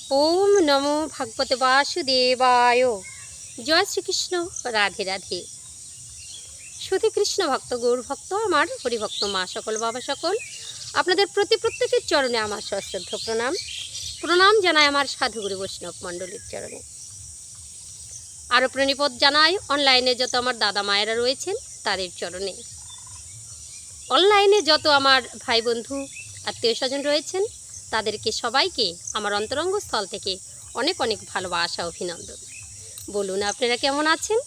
ओम नमो भगवते वासुदेवाय। जय श्रीकृष्ण। राधे राधे। शुधि कृष्ण भक्त गौर भक्त आमार हरिभक्त मा सकल बाबा सकल आपनादेर प्रति प्रत्येकेर चरणे आमार सश्रद्ध प्रणाम प्रणाम जानाई आमार साधुगुरु वैष्णव मंडलीर चरणे। आरो प्रणिपद जानाई अनलाइने जत आमार दादा मायेरा रयेछेन तादेर चरणे। अनलाइने जत आमार भाई बंधु आत्मीय स्वजन रयेछेन तादेरके सबाइके आमार अंतरंग स्थल थेके अनेक अनेक भालोबासा अभिनंदन। बोलुन आपनारा केमन आछेन?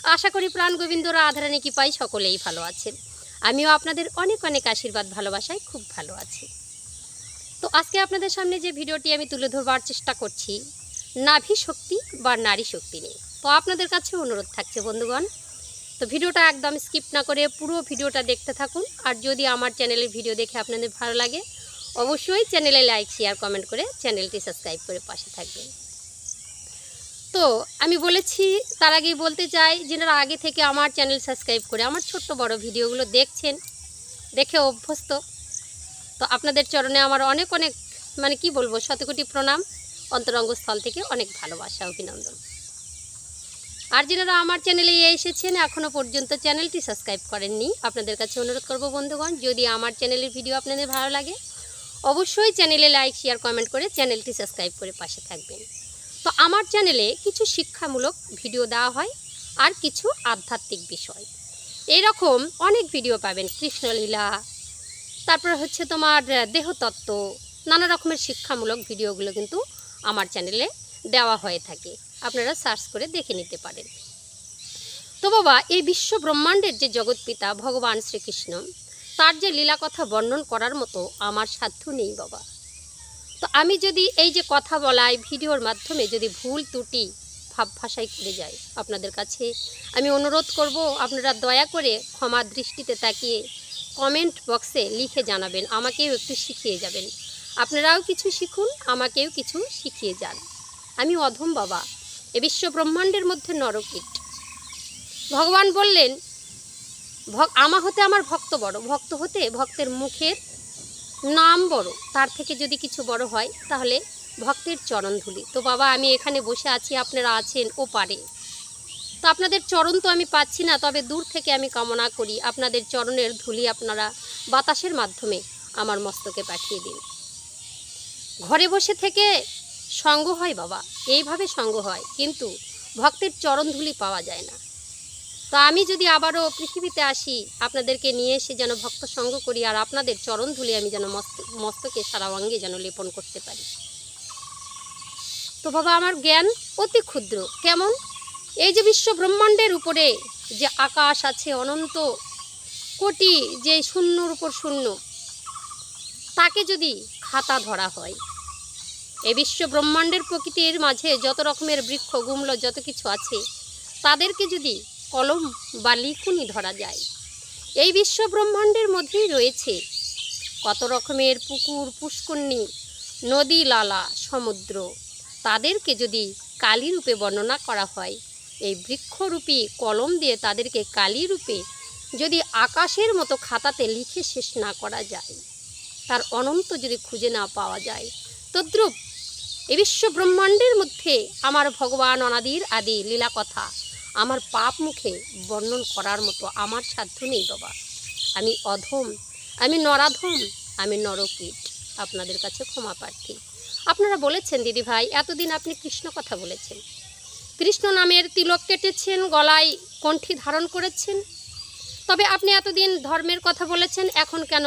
आशा करी प्राण गोविंद राधारानी कृपाय सकलेई भालो आछेन। आमिओ आपनादेर अनेक अनेक आशीर्वाद भालोबासाय खूब भालो आछि। तो आजके आपनादेर सामने जे भिडियोटी आमि तुले धरबार चेष्टा करछि नाभि शक्ति बा नारी शक्ति निये। तो आपनादेर काछे अनुरोध थाकছে बंधुगण, तो भिडियोटा एकदम स्किप ना करे पुरो भिडियोटा देखते थाकुन। और यदि आमार चैनेलेर भिडियो देखे आपनादेर भालो लागे अवश्यई चैनेले लाइक शेयर कमेंट करे चैनलटी सबस्क्राइब करे पाशे थाकबेन। तो आमी बोलेछि तार आगेई बोलते चाই जिनारा आगे थेके आमार चैनल सबस्क्राइब करे आमार छोट्ट बड़ भिडियोगुलो देखछेन देखे अभ्यस्त, तो आपनादेर चरणे आमार अनेक अनेक माने कि बोलबो शतकोटी प्रणाम अंतरंग स्थल थेके अनेक भालोबासा अभिनंदन। और जिनारा आमार चैनेले एसेछेन एखोनो पर्यन्त चैनलटी सबस्क्राइब करेननि आपनादेर काछे अनुरोध करब बंधुगण, यदि आमार चैनेलेर भिडियो आपनादेर भालो लागे अवश्य चैनेले लाइक शेयर कमेंट करे चैनलटी सबस्क्राइब करे पाशे थाकबेन। तो आमार चैनेले किछु शिक्षामूलक भिडियो देওয়া হয় और किछु आध्यात्मिक विषय एरकम अनेक भिडियो पाबेन। कृष्णलीला तारपर हच्छे तोमार देहतत्व नाना रकमेर शिक्षामूलक भिडियोगुलो किन्तु आमार चैनेले देওয়া হয়ে থাকে, आपनारा सार्च करे देखे निते पारेन। तो बाबा এই विश्व ब्रह्मांडेर जे जगत पिता भगवान श्रीकृष्ण तार जे लीला कथा बर्णन करार मतो आमार साध्य नेই बाबा। तो आमी जदि এই যে কথা বলাই ভিডিওর মাধ্যমে যদি ভুল ত্রুটি ভাব ভাষায় করে যায় আপনাদের কাছে আমি অনুরোধ করব আপনারা দয়া করে ক্ষমা দৃষ্টিতে তাকিয়ে কমেন্ট বক্সে লিখে জানাবেন, আমাকেও একটু শিখিয়ে যাবেন। আপনারাও কিছু শিখুন, আমাকেও কিছু শিখিয়ে যান। আমি অধম বাবা, এই বিশ্ব ব্রহ্মাণ্ডের মধ্যে নরকীট। ভগবান বললেন आमा होते आमार भक्त बड़ो, भक्त होते भक्तेर मुखेर नाम बड़ो, तार थेके जदि किछु बड़ो हय ताहले भक्तेर चरण धुली। तो बाबा आमी एखाने बसे आछि, आपनारा आछेन ओ पारे, तो आपनादेर चरण तो आमी पाচ্ছি ना, तबे दूर थेके आमी कामना करी आपनादेर चरणेर धुली आपनारा बातासेर माध्यमे आमार मस्तके पाठिये दिन। घरे बसे थेके संग हय बाबा, एइभाবে संग हय, किन्तु भक्तेर चरण धुली पाওয়া যায় না। तो आमी जदि आबारो पृथिवीते आसि आपनादेरके निये एसे जेन भक्त संग करी और आपनादेर चरण धुली आमी जेन मस्तके सारा अंगे जेन लेपन करते पारी। तो बाबा आमार ज्ञान अति क्षुद्र, केमन এই যে विश्व ब्रह्मांडेर उपरे जे आकाश आछे अनंत कोटी जे शून्यर उपर शून्य ताके जदि खाता धरा हय, এই विश्व ब्रह्मांडेर प्रकृतिर माझे जत रकमेर बृक्ष गुमलो जत किछु आछे तादेरके जदि कलम बा लिखुनी धरा जाए, এই विश्व ब्रह्मांडेर मध्येই রয়েছে कत रकमेर पुकुर पुष्करणी नदी लाला समुद्र, तादेरके जदि काली रूपे बर्णना करा हय, এই বৃক্ষরূপী কলম দিয়ে তাদেরকে কালি রূপে যদি আকাশের মতো খাতাতে লিখে শেষ না করা যায়, তার অনন্ত যদি খুঁজে না পাওয়া যায়, তদ্রূপ এই বিশ্ব ব্রহ্মাণ্ডের মধ্যে আমার ভগবান অনাদির আদি লীলা কথা আমার पाप मुखे बर्णन करार मतो आमार साध्य नेই बाबा। आमी अधम, आमी नराधम, आमी नरकीट, आपनादेर काछे क्षमा प्रार्थी। आपनारा बोलेछेन दिदी भाई एतदिन आपनि कृष्ण कथा बोलेछेन, कृष्ण नामेर तिलक केटेछेन, गलाय कण्ठी धारण करेछेन, तबे आपनि एतदिन धर्मेर कथा बोलेछेन, एखन केन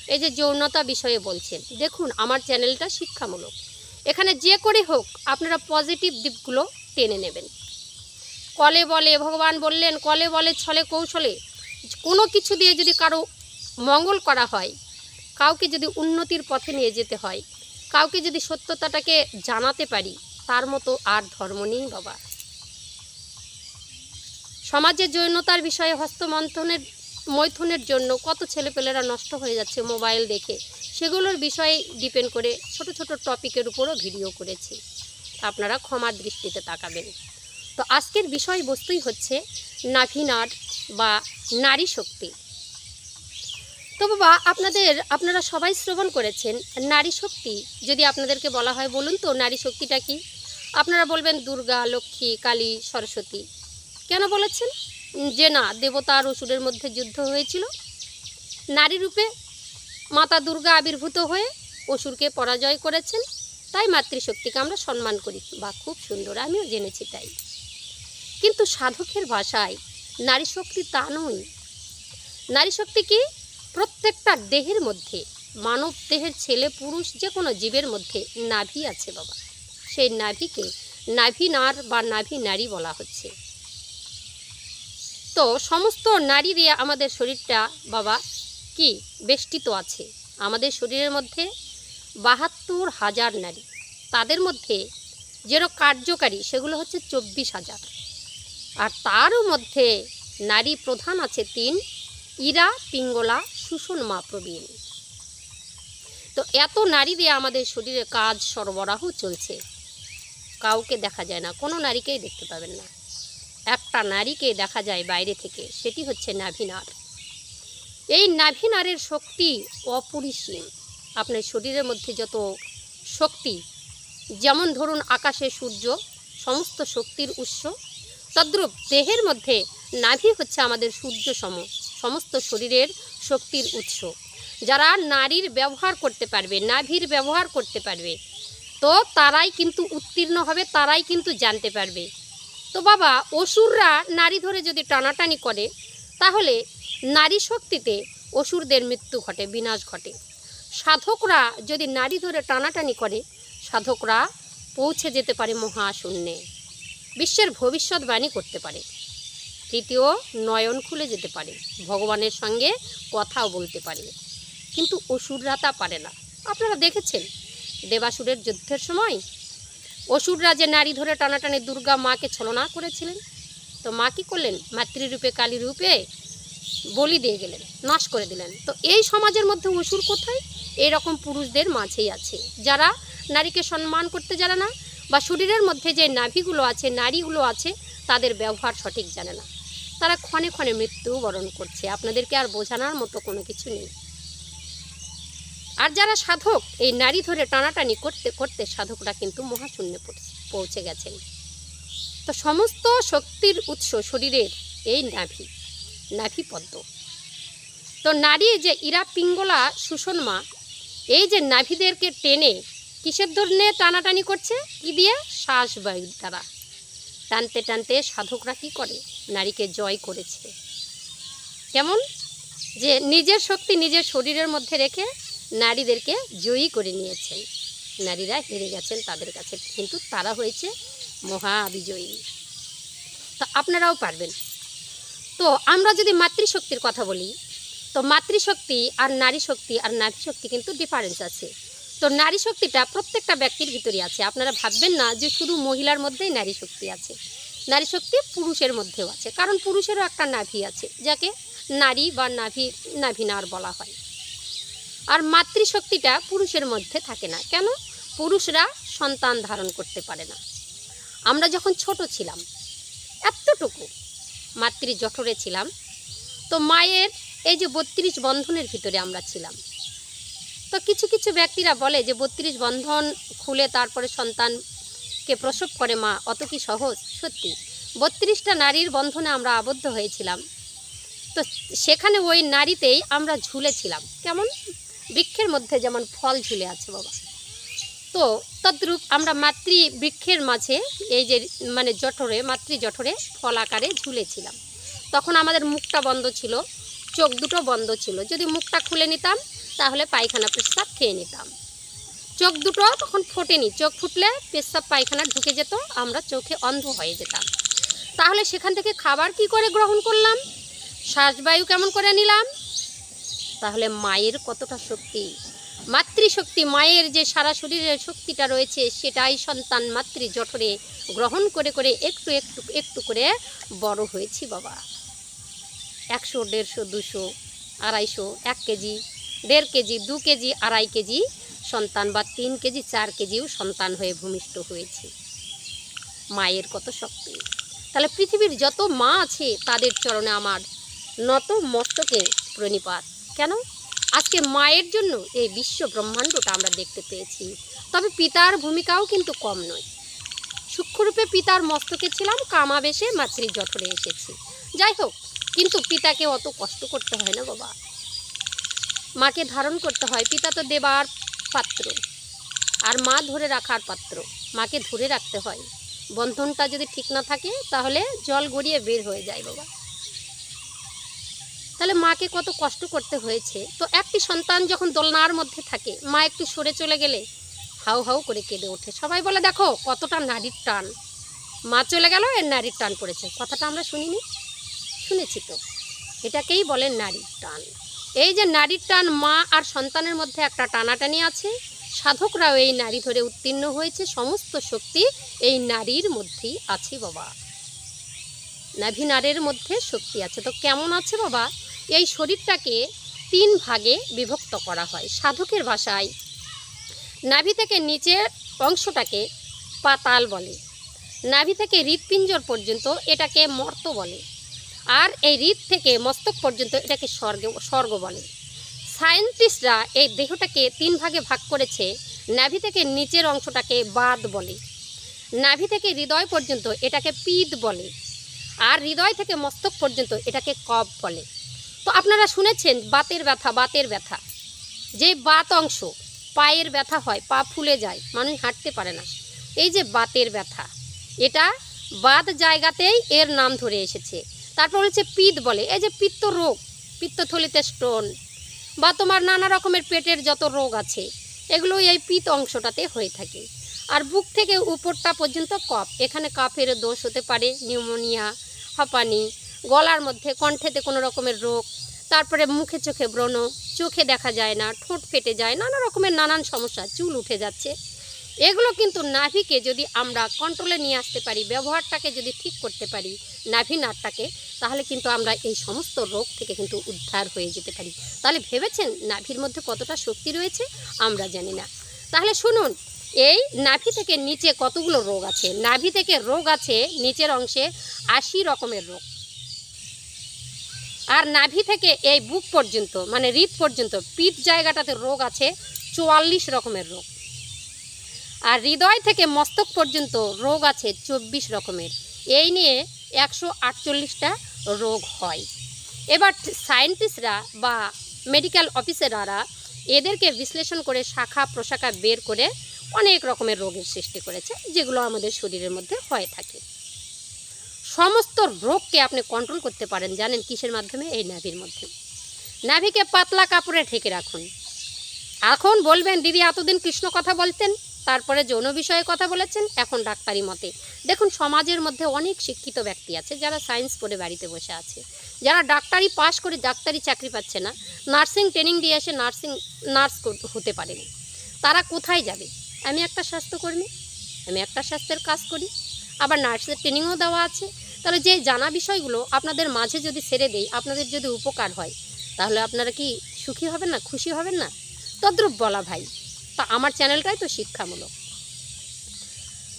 এই যে যৌনতা বিষয়ে বলছেন? দেখুন আমার চ্যানেলটা শিক্ষামূলক, এখানে যে করে হোক আপনারা পজিটিভ দিকগুলো টেনে নেবেন। कले बोले भगवान बोलें कले बोले छले कौशले कोनो किछु दिए जदि कारो मंगल करा हय, काउके जदि उन्नतिर पथे निये जेते हय, काउके जदि सत्यताटाके जानाते पारी, तार मतो आर धर्म नेই बाबा। समाजे जौनतार विषये हस्तमंथनेर मैथुनेर जन्य कत छेलेपेलेरा नष्ट हये जाच्छे मोबाइल देखे, सेगुलोर विषये डिपेंड करे छोटो छोटो टपिकेर उपरो भिडियो करेछि, आपनारा क्षमार दृष्टिते ताकाबेन। तो आजकेर विषय बस्तुई होच्छे नाभिनाड बा नारी शक्ति। তো বাবা, আপনারা সবাই শ্রবণ করেছেন নারী শক্তি। যদি আপনাদেরকে বলা হয় বলুন তো নারী শক্তিটা কি? আপনারা বলবেন দুর্গা, লক্ষ্মী, কালী, সরস্বতী। কেন বলেছেন? যে না, দেবতা আর অসুরের মধ্যে যুদ্ধ হয়েছিল, নারী রূপে মাতা দুর্গা আবির্ভূত হয়ে অসুরকে পরাজয় করেছেন, তাই মাতৃশক্তিকে আমরা সম্মান করি। বা খুব সুন্দর, আমিও জেনেছি তাই। কিন্তু সাধকের ভাষায় নারী শক্তি তা নয়। নারী শক্তি কি? প্রত্যেকটা দেহের মধ্যে, মানব দেহের ছেলে পুরুষ যে কোনো জীবের মধ্যে নাভি আছে বাবা। সেই নাভিকে নাভি নার বা নাভি নারী বলা হচ্ছে। তো সমস্ত নারী দিয়ে আমাদের শরীরটা বাবা কি বেষ্টিত আছে। আমাদের শরীরের মধ্যে ৭২,০০০ নারী, তাদের মধ্যে যেরকম কার্যকারী সেগুলো হচ্ছে ২৪,০০০। আর তারও মধ্যে নারী প্রধান আছে ৩: ইরা, পিঙ্গলা, সুষুম্না, প্রবীণ। তো এত নারী দিয়ে আমাদের শরীরে কাজ সরবরাহ চলছে। কাউকে দেখা যায় না, কোনো নারীকেই দেখতে পাবেন না। একটা নারীকে দেখা যায় বাইরে থেকে, সেটি হচ্ছে নাভিনার। এই নাভিনারের শক্তি অপরিসীম। আপনার শরীরের মধ্যে যত শক্তি, যেমন ধরুন আকাশে সূর্য সমস্ত শক্তির উৎস, তদ্রূপ দেহের মধ্যে নাভি হচ্ছে আমাদের সূর্য সমস্ত শরীরের শক্তির উৎস। যারা নারীর ব্যবহার করতে পারবে, নাভির ব্যবহার করতে পারবে, তো তারাই কিন্তু উত্তীর্ণ হবে, তারাই কিন্তু জানতে পারবে। তো বাবা, অসুররা নারী ধরে যদি টানাটানি করে, তাহলে নারী শক্তিতে অসুরদের মৃত্যু ঘটে, বিনাশ ঘটে। সাধকরা যদি নারী ধরে টানাটানি করে, সাধকরা পৌঁছে যেতে পারে মহাশূন্যে, বিশ্বের ভবিষ্যৎবাণী করতে পারে, তৃতীয় নয়ন খুলে যেতে পারে, ভগবানের সঙ্গে কথাও বলতে পারে। কিন্তু অসুররা তা পারে না। আপনারা দেখেছেন দেবাসুরের যুদ্ধের সময় অসুররা যে নারী ধরে টানাটানি দুর্গা মাকে ছলনা করেছিলেন, তো মা কী করলেন? মাতৃরূপে কালী রূপে বলি দিয়ে গেলেন, নাশ করে দিলেন। তো এই সমাজের মধ্যে অসুর কোথায়? এরকম পুরুষদের মাঝেই আছে, যারা নারীকে সম্মান করতে জানে না, বা শরীরের মধ্যে যে নাভিগুলো আছে, নারীগুলো আছে, তাদের ব্যবহার সঠিক জানে না। তারা ক্ষণে ক্ষণে মৃত্যুবরণ করছে। আপনাদেরকে আর বোঝানোর মতো কোনো কিছু নেই। আর যারা সাধক, এই নারী ধরে টানাটানি করতে করতে সাধকরা কিন্তু মহাশূন্যে পৌঁছে গেছেন। তো সমস্ত শক্তির উৎস শরীরের এই নাভি পদ্ম। তো নারী যে ইরা, পিঙ্গলা, সুষুম্না, এই যে নাভিদেরকে টেনে কিসের ধরনে টানাটানি করছে? কি দিয়ে? শ্বাসবায়ুর দ্বারা টানতে টানতে সাধকরা কি করে? নারীকে জয় করেছে। কেমন? যে নিজের শক্তি নিজের শরীরের মধ্যে রেখে নারীদেরকে জয়ী করে নিয়েছেন। নারীরা হেরে গেছেন তাদের কাছে, কিন্তু তারা হয়েছে মহাবিজয়ী। তো আপনারাও পারবেন। তো আমরা যদি মাতৃশক্তির কথা বলি, তো মাতৃশক্তি আর নারী শক্তি আর নাভি শক্তি কিন্তু ডিফারেন্স আছে। তো নারী শক্তিটা প্রত্যেকটা ব্যক্তির ভিতরে আছে। আপনারা ভাববেন না যে শুধু মহিলার মধ্যেই নারী শক্তি আছে। নারী শক্তি পুরুষের মধ্যেও আছে, কারণ পুরুষেরও একটা নাভি আছে, যাকে নারী বা নাভিনার বলা হয়। আর মাতৃশক্তিটা পুরুষের মধ্যে থাকে না। কেন? পুরুষরা সন্তান ধারণ করতে পারে না। আমরা যখন ছোট ছিলাম, এতটুকু মাতৃ জঠরে ছিলাম, তো মায়ের এই যে ৩২ বন্ধনের ভিতরে আমরা ছিলাম। তো কিছু কিছু ব্যক্তিরা বলে যে ৩২ বন্ধন খুলে তারপরে সন্তানকে প্রসব করে মা, অত কি সহজ? সত্যি ৩২টা নারীর বন্ধনে আমরা আবদ্ধ হয়েছিলাম। তো সেখানে ওই নারীতেই আমরা ঝুলেছিলাম। কেমন? বৃক্ষের মধ্যে যেমন ফল ঝুলে আছে বাবা, তো তদ্রূপ আমরা মাতৃ বৃক্ষের মাঝে এই যে জঠরে, মাতৃ জঠরে ফল আকারে ঝুলেছিলাম। তখন আমাদের মুখটা বন্ধ ছিল, চোখ দুটো বন্ধ ছিল। যদি মুখটা খুলে নিতাম তাহলে পায়খানা পেশাব খেয়ে নিতাম। চোখ দুটো তখন ফোটেনি, চোখ ফুটলে পেশাব পায়খানা ঢুকে যেত, আমরা চোখে অন্ধ হয়ে যেতাম। তাহলে সেখান থেকে খাবার কি করে গ্রহণ করলাম? শ্বাসবায়ু কেমন করে নিলাম? তাহলে মায়ের কতটা শক্তি, মাতৃশক্তি, মায়ের যে সারা শরীরের শক্তিটা রয়েছে, সেটাই সন্তান মাতৃ জঠরে গ্রহণ করে করে একটু একটু একটু করে বড় হয়েছি বাবা। ১০০, ১৫০, ২০০, ২৫০, ১ কেজি, ১.৫ কেজি, ২ কেজি, ২.৫ কেজি সন্তান, বা ৩ কেজি, ৪ কেজিও সন্তান হয়ে ভূমিষ্ঠ হয়েছে। মায়ের কত শক্তি! তাহলে পৃথিবীর যত মা আছে তাদের চরণে আমার নত মস্তকে প্রণিপাত। কেন? আজকে মায়ের জন্য এই বিশ্ব ব্রহ্মাণ্ডটা আমরা দেখতে পেয়েছি। তবে পিতার ভূমিকাও কিন্তু কম নয়। সূক্ষ্মরূপে পিতার মস্তকে ছিলাম, কামাবেশে মাতৃ জঠরে এসেছি। যাই হোক, কিন্তু পিতাকে অত কষ্ট করতে হয় না বাবা, মাকে ধারণ করতে হয়। পিতা তো দেবার পাত্র, আর মা ধরে রাখার পাত্র। মাকে ধরে রাখতে হয়। বন্ধনটা যদি ঠিক না থাকে তাহলে জল গড়িয়ে বের হয়ে যায় বাবা। তাহলে মাকে কত কষ্ট করতে হয়েছে। তো একটি সন্তান যখন দোলনার মধ্যে থাকে, মা একটু সরে চলে গেলে হাউ হাউ করে কেঁদে ওঠে। সবাই বলে দেখো কতটা নারীর টান, মা চলে গেল এর নারীর টান পড়েছে। কথাটা আমরা শুনিনি? শুনেছি তো। এটাকেই বলে নারীর টান। এই যে নারীর টান, মা আর সন্তানের মধ্যে একটা টানাটানি আছে। সাধকরাও এই নারী ধরে উত্তীর্ণ হয়েছে। সমস্ত শক্তি এই নারীর মধ্যেই আছে বাবা। নাভি নারীর মধ্যে শক্তি আছে। তো কেমন আছে বাবা? এই শরীরটাকে 3 ভাগে বিভক্ত করা হয়। সাধকের ভাষায় নাভি থেকে নিচের অংশটাকে পাতাল বলে, নাভি থেকে হৃৎপিঞ্জর পর্যন্ত এটাকে মর্ত বলে, আর এই হৃৎ থেকে মস্তক পর্যন্ত এটাকে স্বর্গ বলে। সায়েন্টিস্টরা এই দেহটাকে 3 ভাগে ভাগ করেছে। নাভি থেকে নিচের অংশটাকে বাদ বলে, নাভি থেকে হৃদয় পর্যন্ত এটাকে পিদ বলে, আর হৃদয় থেকে মস্তক পর্যন্ত এটাকে কফ বলে। তো আপনারা শুনেছেন বাতের ব্যথা, যে বাত অংশ, পায়ের ব্যথা হয়, পা ফুলে যায়, মানুষ হাঁটতে পারে না। এই যে বাতের ব্যথা, এটা বাত জায়গাতেই এর নাম ধরে এসেছে। তারপর হচ্ছে পিত্ত বলে, এই যে পিত্ত রোগ, পিত্তথলিতে স্টোন বা তোমার নানা রকমের পেটের যত রোগ আছে, এগুলো এই পিত্ত অংশটাতে হয়ে থাকে। আর বুক থেকে উপরটা পর্যন্ত কফ, এখানে কাফের দোষ হতে পারে, নিউমোনিয়া, হাঁপানি, গলার মধ্যে কণ্ঠেতে কোনো রকমের রোগ, তারপরে মুখে চোখে ব্রণ, চোখে দেখা যায় না, ঠোঁট ফেটে যায়, নানা রকমের নানান সমস্যা, চুল উঠে যাচ্ছে। এগুলো কিন্তু নাভিকে যদি আমরা কন্ট্রোলে নিয়ে আসতে পারি, ব্যবহারটাকে যদি ঠিক করতে পারি নাভি নাটটাকে, তাহলে কিন্তু আমরা এই সমস্ত রোগ থেকে কিন্তু উদ্ধার হয়ে যেতে পারি। তাহলে ভেবেছেন নাভির মধ্যে কতটা শক্তি রয়েছে? আমরা জানি না। তাহলে শুনুন, এই নাভি থেকে নিচে কতগুলো রোগ আছে। নাভি থেকে রোগ আছে নিচের অংশে 80 রকমের রোগ, আর নাভি থেকে এই বুক পর্যন্ত মানে হৃৎ পর্যন্ত পিঠ জায়গাটাতে রোগ আছে 44 রকমের রোগ, আর হৃদয় থেকে মস্তক পর্যন্ত রোগ আছে 24 রকমের। এই নিয়ে 148টা রোগ হয়। এবার সায়েন্টিস্টরা বা মেডিকেল অফিসাররা এদেরকে বিশ্লেষণ করে শাখা প্রশাখা বের করে অনেক রকমের রোগের সৃষ্টি করেছে, যেগুলো আমাদের শরীরের মধ্যে হয়ে থাকে। সমস্ত রোগকে আপনি কন্ট্রোল করতে পারেন জানেন কিসের মাধ্যমে? এই নাভির মধ্যে। নাভিকে পাতলা কাপড়ে ঢেকে রাখুন। এখন বলবেন দিদি এতদিন কৃষ্ণ কথা বলতেন, তারপরে যৌন বিষয়ে কথা বলেছেন, এখন ডাক্তারি মতে। দেখুন, সমাজের মধ্যে অনেক শিক্ষিত ব্যক্তি আছে যারা সায়েন্স পড়ে বাড়িতে বসে আছে, যারা ডাক্তারি পাশ করে ডাক্তারি চাকরি পাচ্ছে না, নার্সিং ট্রেনিং দিয়ে এসে নার্স হতে পারেনি। তারা কোথায় যাবে? আমি একটা স্বাস্থ্যকর্মী, আমি একটা স্বাস্থ্যের কাজ করি, আবার নার্সের ট্রেনিংও দেওয়া আছে। তাহলে যে জানা বিষয়গুলো আপনাদের মাঝে যদি ছেড়ে দেই, আপনাদের যদি উপকার হয়, তাহলে আপনারা কি সুখী হবেন না, খুশি হবেন না? তদ্রূপ বলা ভাই, তা আমার চ্যানেলটাই তো শিক্ষামূলক।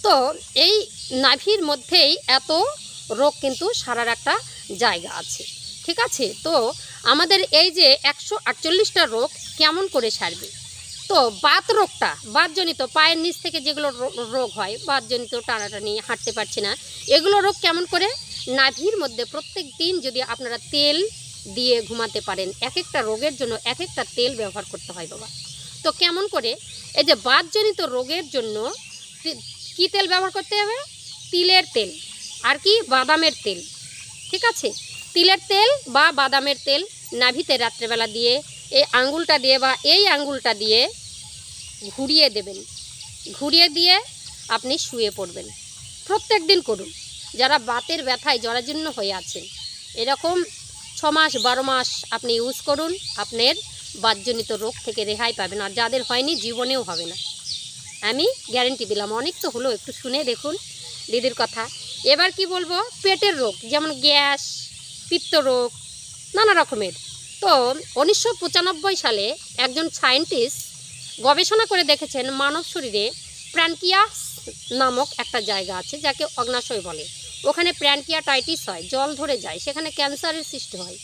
তো এই নাভির মধ্যেই এত রোগ কিন্তু সারার একটা জায়গা আছে, ঠিক আছে? তো আমাদের এই যে 148টা রোগ কেমন করে সারবে? তো বাত রোগটা, বাতজনিত পায়ের নিচ থেকে যেগুলো রোগ হয়, বাতজনিত টানাটানি, হাঁটতে পারছি না, এগুলো রোগ কেমন করে? নাভির মধ্যে প্রত্যেক দিন যদি আপনারা তেল দিয়ে ঘুমাতে পারেন, এক একটা রোগের জন্য এক একটা তেল ব্যবহার করতে হয় বাবা। তো কেমন করে? এই যে বাতজনিত রোগের জন্য কি তেল ব্যবহার করতে হবে? তিলের তেল, আর কি বাদামের তেল, ঠিক আছে? তিলের তেল বা বাদামের তেল নাভিতে রাত্রেবেলা দিয়ে এই আঙ্গুলটা দিয়ে বা এই আঙ্গুলটা দিয়ে ঘুরিয়ে দেবেন, ঘুরিয়ে দিয়ে আপনি শুয়ে পড়বেন। প্রত্যেক দিন করুন। যারা বাতের ব্যথায় জরাজীর্ণ হয়ে আছেন, এরকম 6 মাস 12 মাস আপনি ইউজ করুন, আপনার বাতজনিত রোগ থেকে রেহাই পাবেন। আর যাদের হয়নি জীবনেও হবে না, আমি গ্যারেন্টি দিলাম। অনেক তো হলো, একটু শুনে দেখুন দিদির কথা। এবার কি বলবো? পেটের রোগ, যেমন গ্যাস, পিত্ত রোগ, নানা রকমের। তো 1995 সালে একজন সায়েন্টিস্ট গবেষণা করে দেখেছেন মানব শরীরে প্র্যানকিয়াস নামক একটা জায়গা আছে, যাকে অগ্নাশয় বলে। ওখানে প্র্যানকিয়াটাইটিস হয়, জল ধরে যায়, সেখানে ক্যান্সারের সৃষ্টি হয়।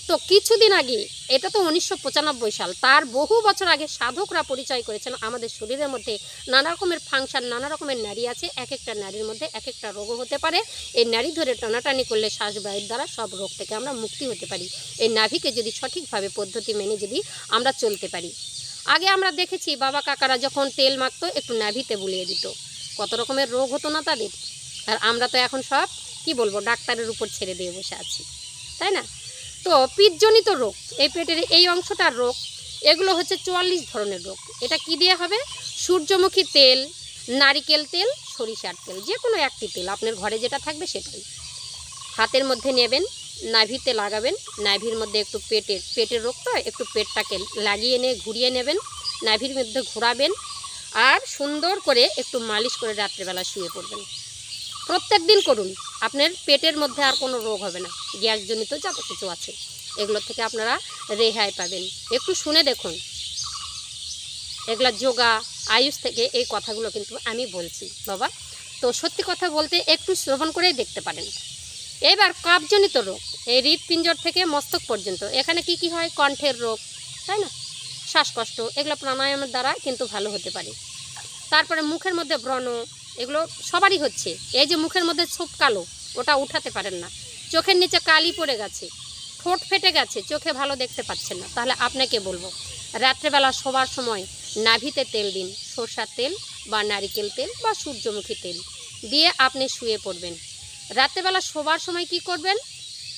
তো কিছুদিন আগে, এটা তো 1995 সাল, তার বহু বছর আগে সাধকরা পরিচয় করেছেন আমাদের শরীরের মধ্যে নানা রকমের ফাংশন, নানা রকমের নাড়ি আছে, এক একটা নাড়ির মধ্যে এক একটা রোগও হতে পারে। এই নাড়ি ধরে টানাটানি করলে শ্বাসবায়ুর দ্বারা সব রোগ থেকে আমরা মুক্তি হতে পারি, এই নাভিকে যদি সঠিকভাবে পদ্ধতি মেনে যদি আমরা চলতে পারি। আগে আমরা দেখেছি বাবা কাকারা যখন তেল মাখতো একটু নাভিতে বুলিয়ে দিত, কত রকমের রোগ হতো না তাদের। আর আমরা তো এখন সব কি বলবো, ডাক্তারের উপর ছেড়ে দিয়ে বসে আছি, তাই না? তো পিত্তজনিত রোগ, এই পেটের এই অংশটার রোগ, এগুলো হচ্ছে 44 ধরনের রোগ। এটা কি দিয়ে হবে? সূর্যমুখী তেল, নারিকেল তেল, সরিষার তেল, যে কোনো একটি তেল আপনার ঘরে যেটা থাকবে সেটাই হাতের মধ্যে নেবেন, নাভিতে লাগাবেন। নাভির মধ্যে একটু পেটের রোগ তো একটু পেটটাকে লাগিয়ে নিয়ে ঘুরিয়ে নেবেন, নাভির মধ্যে ঘোরাবেন, আর সুন্দর করে একটু মালিশ করে রাত্রেবেলা শুয়ে পড়বেন। প্রত্যেক দিন করুন, আপনার পেটের মধ্যে আর কোনো রোগ হবে না। গ্যাসজনিত যত কিছু আছে এগুলোর থেকে আপনারা রেহাই পাবেন। একটু শুনে দেখুন, এগুলা যোগা আয়ুষ থেকে এই কথাগুলো কিন্তু আমি বলছি বাবা। তো সত্যি কথা বলতে একটু শ্রবণ করেই দেখতে পারেন। এবার কফজনিত রোগ, এই হৃৎপিঞ্জর থেকে মস্তক পর্যন্ত, এখানে কি কি হয়? কণ্ঠের রোগ, তাই না? শ্বাসকষ্ট, এগুলো প্রাণায়ামের দ্বারা কিন্তু ভালো হতে পারে। তারপরে মুখের মধ্যে ব্রণ, এগুলো সবারই হচ্ছে। এই যে মুখের মধ্যে ছোপ কালো, ওটা উঠাতে পারেন না। চোখের নিচে কালি পড়ে গেছে, ঠোঁট ফেটে গেছে, চোখে ভালো দেখতে পাচ্ছেন না, তাহলে আপনাকে বলবো রাত্রেবেলা শোবার সময় নাভিতে তেল দিন, সরষার তেল বা নারিকেল তেল বা সূর্যমুখী তেল দিয়ে আপনি শুয়ে পড়বেন। রাত্রেবেলা শোবার সময় কি করবেন?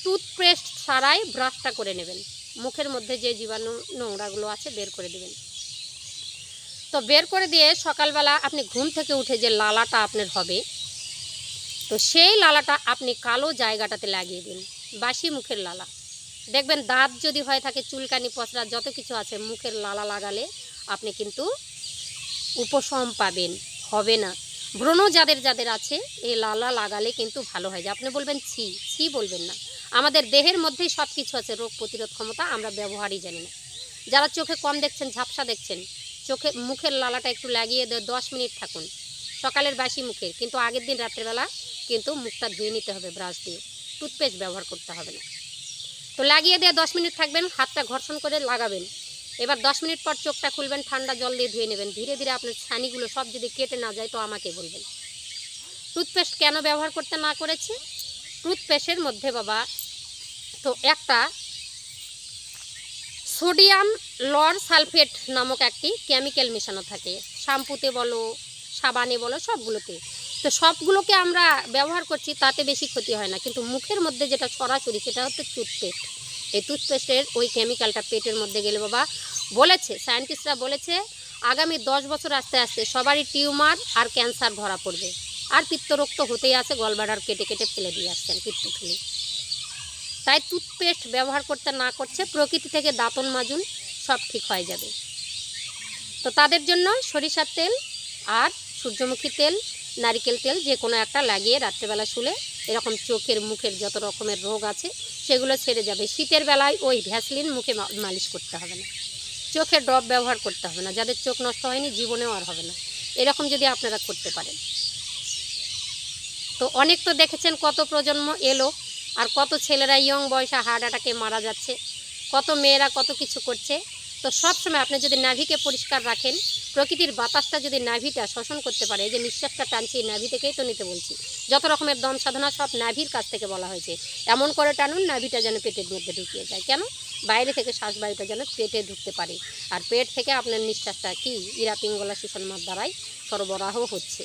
টুথপেস্ট ছাড়াই ব্রাশটা করে নেবেন, মুখের মধ্যে যে জীবাণু নোংরাগুলো আছে বের করে দেবেন। তো বের করে দিয়ে সকালবেলা আপনি ঘুম থেকে উঠে যে লালাটা আপনার হবে, তো সেই লালাটা আপনি কালো জায়গাটাতে লাগিয়ে দিন, বাসি মুখের লালা। দেখবেন দাঁত যদি হয়ে থাকে, চুলকানি পচড়া যত কিছু আছে, মুখের লালা লাগালে আপনি কিন্তু উপশম পাবেন, হবে না। ব্রণ যাদের যাদের আছে, এই লালা লাগালে কিন্তু ভালো হয় যায়। আপনি বলবেন ছি, ছি বলবেন না। আমাদের দেহের মধ্যেই সব কিছু আছে, রোগ প্রতিরোধ ক্ষমতা, আমরা ব্যবহারই জানি না। যারা চোখে কম দেখছেন, ঝাপসা দেখছেন, চোখে মুখের লালাটা একটু লাগিয়ে 10 মিনিট থাকুন, সকালের বাসি মুখের, কিন্তু আগের দিন রাত্রেবেলা কিন্তু মুখটা ধুয়ে নিতে হবে ব্রাশ দিয়ে, টুথপেস্ট ব্যবহার করতে হবে না। তো লাগিয়ে দিয়ে 10 মিনিট থাকবেন, হাতটা ঘর্ষণ করে লাগাবেন। এবার 10 মিনিট পর চোখটা খুলবেন, ঠান্ডা জল দিয়ে ধুয়ে নেবেন। ধীরে ধীরে আপনার ছানিগুলো সব যদি কেটে না যায় তো আমাকে বলবেন। টুথপেস্ট কেন ব্যবহার করতে না করেছে? টুথপেস্টের মধ্যে বাবা তো একটা সোডিয়াম লর সালফেট নামক একটি কেমিক্যাল মেশানো থাকে, শ্যাম্পুতে বলো, সাবানে বলো, সবগুলোতে। তো সবগুলোকে আমরা ব্যবহার করছি, তাতে বেশি ক্ষতি হয় না, কিন্তু মুখের মধ্যে যেটা সরাসরি সেটা হচ্ছে টুথপেস্ট। এই টুথপেস্টের ওই কেমিক্যালটা পেটের মধ্যে গেলে বাবা, বলেছে সায়েন্টিস্টরা বলেছে আগামী 10 বছর আস্তে আস্তে সবারই টিউমার আর ক্যান্সার ধরা পড়বে। আর পিত্তরোগ তো হতেই আছে, গলব্লাডার কেটে কেটে ফেলে দিয়ে আসছেন পিত্তথলি। তাই টুথপেস্ট ব্যবহার করতে না করছে, প্রকৃতি থেকে দাঁতন মাজুন, সব ঠিক হয়ে যাবে। তো তাদের জন্য সরিষার তেল আর সূর্যমুখী তেল, নারিকেল তেল যে কোনো একটা লাগিয়ে রাত্রেবেলা শুলে এরকম চোখের মুখের যত রকমের রোগ আছে সেগুলো ছেড়ে যাবে। শীতের বেলায় ওই ভ্যাসলিন মুখে মালিশ করতে হবে না, চোখের ড্রপ ব্যবহার করতে হবে না। যাদের চোখ নষ্ট হয়নি জীবনেও আর হবে না, এরকম যদি আপনারা করতে পারেন। তো অনেক তো দেখেছেন কত প্রজন্ম এলো, আর কত ছেলেরা ইয়ং বয়সে হার্ট অ্যাটাকে মারা যাচ্ছে, কত মেয়েরা কত কিছু করছে। তো সবসময় আপনি যদি নাভিকে পরিষ্কার রাখেন, প্রকৃতির বাতাসটা যদি নাভিটা শোষণ করতে পারে, এই যে নিঃশ্বাসটা টানছি নাভি থেকেই তো নিতে বলছি, যত রকমের দম সাধনা সব নাভির কাছ থেকে বলা হয়েছে। এমন করে টানুন নাভিটা যেন পেটের মধ্যে ঢুকিয়ে যায়, কেন? বাইরে থেকে শ্বাসবায়ুটা যেন পেটে ঢুকতে পারে, আর পেট থেকে আপনার নিঃশ্বাসটা কি ইরা পিঙ্গলা সুষমার দ্বারাই সরবরাহ হচ্ছে।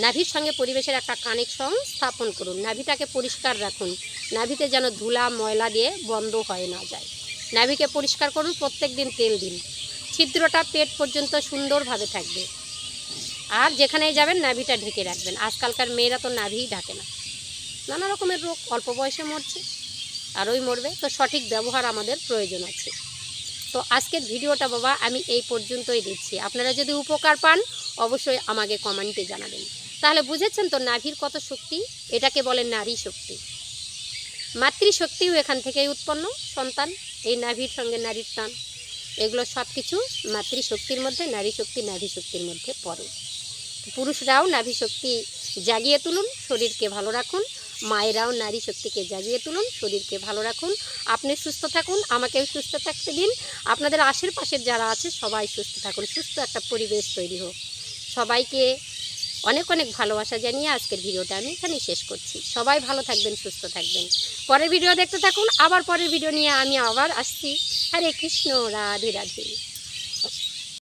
নাভির সঙ্গে পরিবেশের একটা কানেকশন স্থাপন করুন, নাভিটাকে পরিষ্কার রাখুন, নাভিতে যেন ধুলা ময়লা দিয়ে বন্ধ হয়ে না যায়। নাভিকে পরিষ্কার করুন, প্রত্যেক দিন তেল দিন, ছিদ্রটা পেট পর্যন্ত সুন্দরভাবে থাকবে। আর যেখানেই যাবেন নাভিটা ঢেকে রাখবেন। আজকালকার মেয়েরা তো নাভিই ঢাকে না, নানা রকমের রোগ, অল্প বয়সে মরছে, আরোই মরবে। তো সঠিক ব্যবহার আমাদের প্রয়োজন আছে। তো আজকের ভিডিওটা বাবা আমি এই পর্যন্তই দিচ্ছি। আপনারা যদি উপকার পান অবশ্যই আমাকে কমেন্টে জানাবেন। তাহলে বুঝেছেন তো নাভির কত শক্তি, এটাকে বলে নারী শক্তি। মাতৃশক্তিও এখান থেকেই উৎপন্ন, সন্তান, এই নাভির সঙ্গে নারীর টান, এগুলো সব কিছু মাতৃশক্তির মধ্যে, নারী শক্তি নাভি শক্তির মধ্যে পড়ে। পুরুষরাও নাভি শক্তি জাগিয়ে তুলুন, শরীরকে ভালো রাখুন, মায়েরাও নারী শক্তিকে জাগিয়ে তুলুন, শরীরকে ভালো রাখুন, আপনি সুস্থ থাকুন, আমাকেও সুস্থ থাকতে দিন, আপনাদের আশেপাশের যারা আছে সবাই সুস্থ থাকুন, সুস্থ একটা পরিবেশ তৈরি হোক। সবাইকে অনেক অনেক ভালোবাসা জানিয়ে আজকের ভিডিওটা আমি এখানেই শেষ করছি। সবাই ভালো থাকবেন, সুস্থ থাকবেন। পরের ভিডিও দেখতে থাকুন, আবার পরের ভিডিও নিয়ে আমি আবার আসছি। হরে কৃষ্ণ, রাধে রাধে।